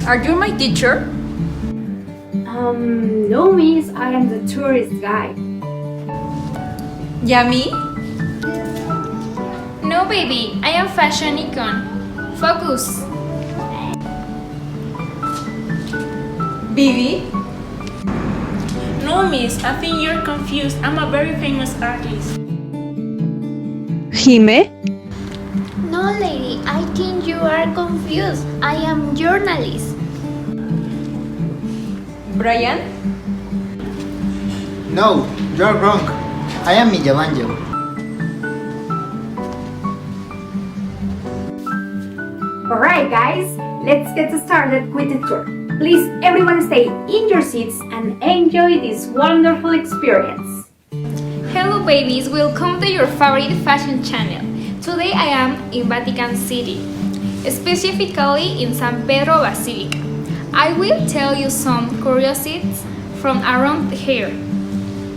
Are you my teacher? No miss, I am the tourist guide. Yami? No, baby, I am fashion icon. Focus. Vivi? No, miss, I think you're confused. I'm a very famous artist. Jime? No, lady, I think you are confused. I am journalist. Brian? No, you're wrong. I am Miguel Angel. Alright guys, let's get started with the tour. Please everyone stay in your seats and enjoy this wonderful experience. Hello, babies, welcome to your favorite fashion channel. Today I am in Vatican City, specifically in San Pedro Basílica. I will tell you some curiosities from around here.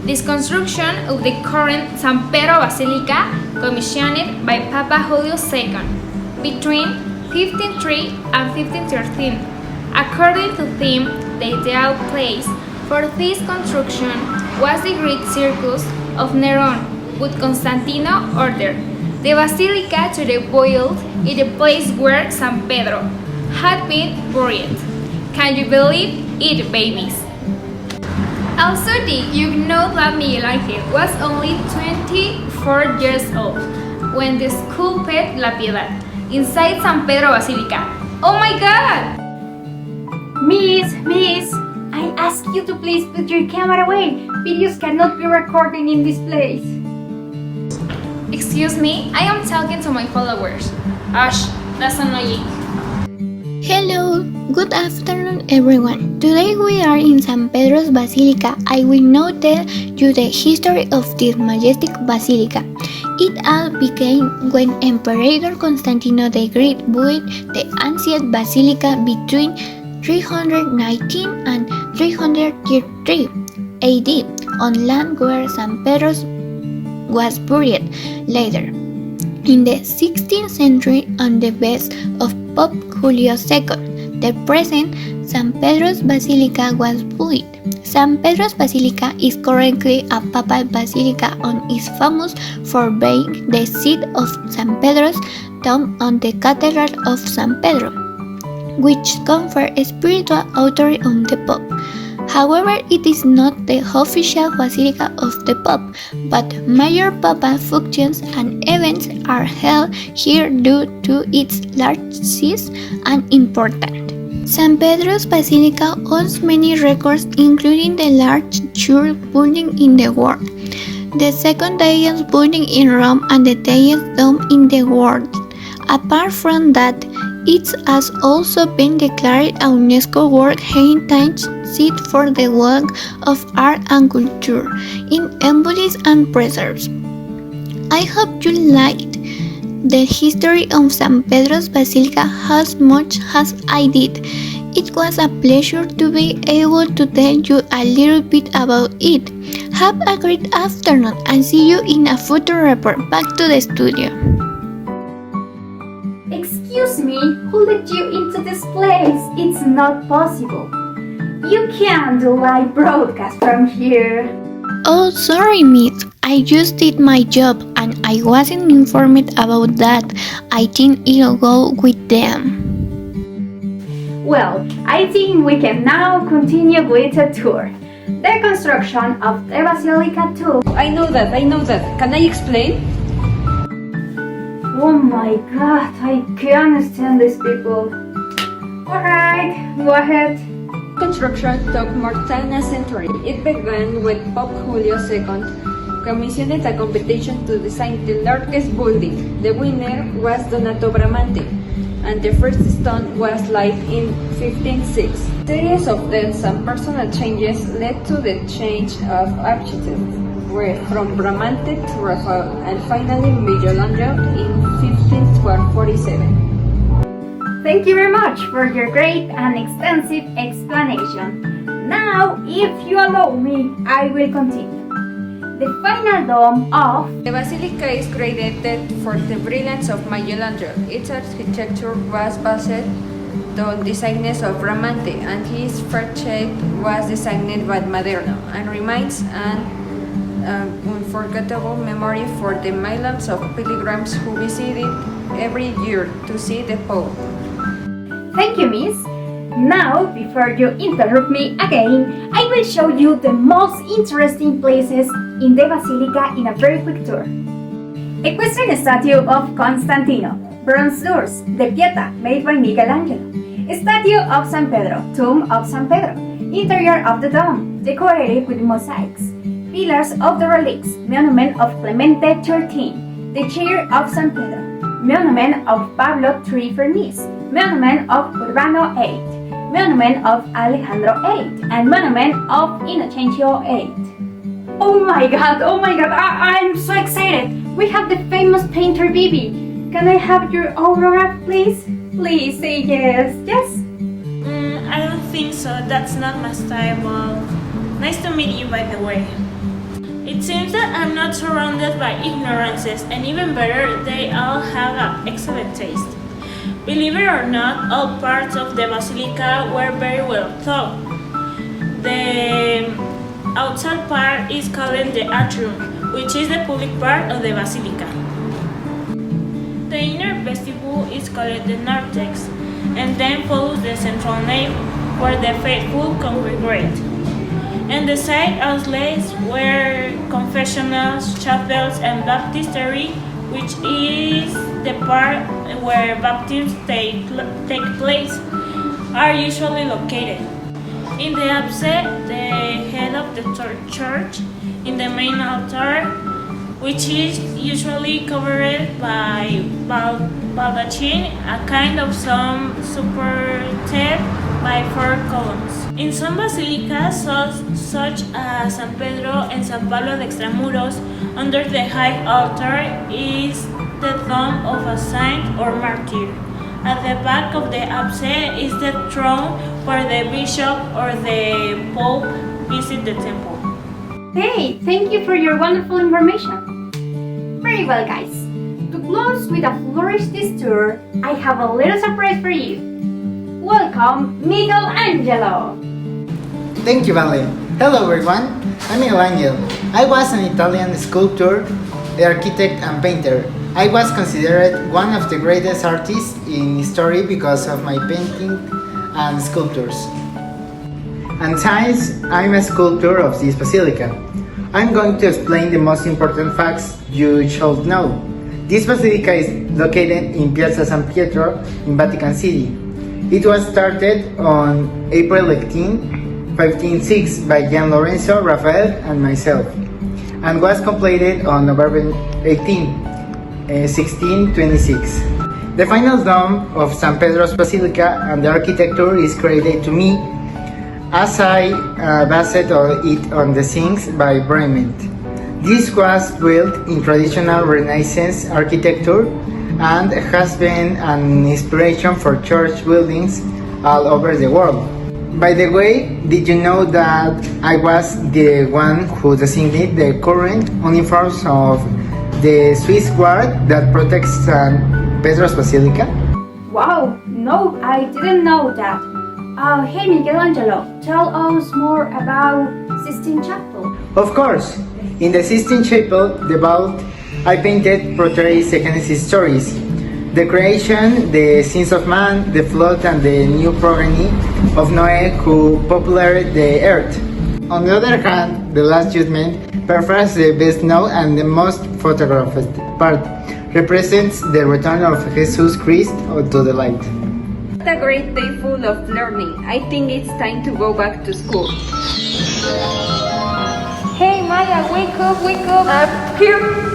This construction of the current San Pedro Basílica commissioned by Papa Julio II between 1503 and 1513. According to them, the ideal place for this construction was the great circus of Neron, but Constantino ordered the basilica to be built in the place where San Pedro had been buried. Can you believe it, babies? Also, did you know that Miguel Angel was only 24 years old when they sculpted La Piedad inside San Pedro Basilica? Oh my God! Miss, I ask you to please put your camera away. Videos cannot be recorded in this place. Excuse me, I am talking to my followers. Ash, that's annoying. Hello, good afternoon everyone. Today we are in San Pedro's Basilica. I will now tell you the history of this majestic basilica. It all began when Emperor Constantino the Great built the ancient basilica between 319 and 333 AD on land where San Pedro was buried. Later, in the 16th century, on the behest of Pope Julio II, the present San Pedro's Basilica was built. San Pedro's Basilica is currently a papal basilica and is famous for being the seat of San Pedro's tomb on the Cathedral of San Pedro, which confer spiritual authority on the Pope. However, it is not the official basilica of the Pope, but major papal functions and events are held here due to its large size and importance. San Pedro's Basilica owns many records, including the largest church building in the world, the second highest building in Rome, and the highest dome in the world. Apart from that, it has also been declared a UNESCO World Heritage Site for the work of art and culture in embodies and preserves. I hope you liked the history of San Pedro's Basilica as much as I did. It was a pleasure to be able to tell you a little bit about it. Have a great afternoon and see you in a future report. Back to the studio. Excuse me, who let you into this place? It's not possible. You can't do live broadcast from here. Oh, sorry, miss. I just did my job and I wasn't informed about that. I think it'll go with them. Well, I think we can now continue with the tour. The construction of the Basilica too. I know that. Can I explain? Oh my God, I can't understand these people. Alright, go ahead. Construction took more than a century. It began when Pope Julio II commissioned a competition to design the largest building. The winner was Donato Bramante, and the first stone was laid in 1506. Series of deaths and personal changes led to the change of architects, where from Bramante to Raphael, and finally Michelangelo in 1547. Thank you very much for your great and extensive explanation. Now, if you allow me, I will continue. The final dome of The basilica is credited for the brilliance of Michelangelo. Its architecture was based the designs of Bramante, and his façade was designed by Maderno and remains an unforgettable memory for the millions of pilgrims who visit it every year to see the Pope. Thank you, Miss. Now, before you interrupt me again, I will show you the most interesting places in the Basilica in a very quick tour. Equestrian statue of Constantino, bronze doors, the Pietà made by Michelangelo, statue of San Pedro, tomb of San Pedro, interior of the dome, decorated with mosaics, pillars of the relics, monument of Clemente XIII, the chair of San Pedro, monument of Pablo III Fernis, monument of Urbano VIII, monument of Alejandro VIII, and monument of Inocencio VIII. Oh my god, I'm so excited! We have the famous painter Bibi. Can I have your autograph, please? Please say yes, yes? I don't think so, that's not my style, but nice to meet you by the way. It seems that I'm not surrounded by ignorances, and even better, they all have an excellent taste. Believe it or not, all parts of the Basilica were very well thought. The outside part is called the atrium, which is the public part of the Basilica. The inner vestibule is called the narthex, and then follows the central nave, where the faithful congregate. And the side outlets were confessionals, chapels, and baptistery, which is the part where baptisms take place, are usually located. In the apse, the head of the church, in the main altar, which is usually covered by baldachin, a kind of some supported by 4 columns. In some basilicas, such as San Pedro and San Pablo de Extramuros, under the high altar is the tomb of a saint or martyr. At the back of the apse is the throne where the bishop or the pope visit the temple. Hey, thank you for your wonderful information. Very well, guys. To close with a flourish this tour, I have a little surprise for you. Welcome, Michelangelo! Thank you, Vale. Hello, everyone. I'm Michelangelo. I was an Italian sculptor, architect, and painter. I was considered one of the greatest artists in history because of my painting and sculptures. And since I'm a sculptor of this basilica, I'm going to explain the most important facts you should know. This basilica is located in Piazza San Pietro in Vatican City. It was started on April 18, 1506 by Gian Lorenzo, Raphael, and myself, and was completed on November 18, 1626. The final dome of San Pedro's Basilica and the architecture is credited to me, as I based it on the scenes by Bremen. This was built in traditional Renaissance architecture and has been an inspiration for church buildings all over the world. By the way, did you know that I was the one who designed the current uniforms of the Swiss Guard that protects San Pedro's Basilica? Wow, no, I didn't know that. Hey Michelangelo, tell us more about Sistine Chapel. Of course, in the Sistine Chapel, the vault I painted portrays the Genesis stories. The creation, the sins of man, the flood, and the new progeny of Noé who populated the earth. On the other hand, the Last Judgment, perhaps the best known and the most photographed part, represents the return of Jesus Christ to the light. What a great day full of learning. I think it's time to go back to school. Hey Maya, wake up! Here!